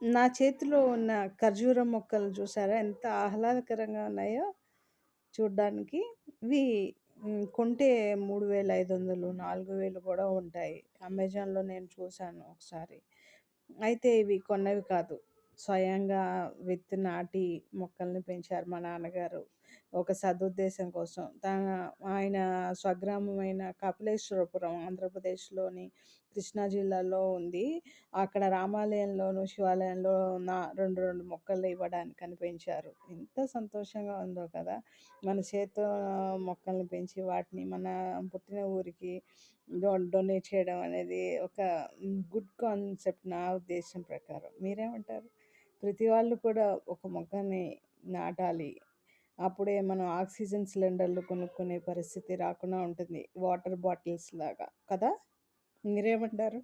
నా చేతిలో ఉన్న ఖర్జూర మొక్కలు చూసారా ఎంత ఆహ్లాదకరంగా ఉన్నాయో చూడ్డానికి. ఇవి కొంటే 3500, 4000 కూడా ఉంటాయి. అమెజాన్‌లో నేను చూసాను ఒకసారి. అయితే ఇవి కొన్నవి కాదు. స్వయంగా విత్తు నాటి మొక్కల్ని పెంచారు మా నాన్నగారు. ఒక సదుద్దేశం కోసం. ఆయన స్వగ్రామమైన కపిలేశ్వరపురం ఆంధ్రప్రదేశ్‌లోని కృష్ణా జిల్లాలో ఉంది. అక్కడ రామాలయంలోను, శివాలయంలో 2, 2 మొక్కలు ఇవ్వడానికని పెంచారు. ఎంత సంతోషంగా ఉందో కదా! మన చేత్తో మొక్కల్ని పెంచి వాటిని మన పుట్టిన ఊరికి డొనేట్ చేయడం అనేది ఒక గుడ్ కాన్సెప్ట్ నా ఉద్దేశం ప్రకారం. మీరేమంటారు? ప్రతి వాళ్ళు కూడా ఒక మొక్కని నాటాలి. అప్పుడే మనం ఆక్సిజన్ సిలిండర్‌లు కొనుక్కునే పరిస్థితి రాకుండా ఉంటుంది. వాటర్ బాటిల్స్ లాగా కదా! మీరేమంటారు?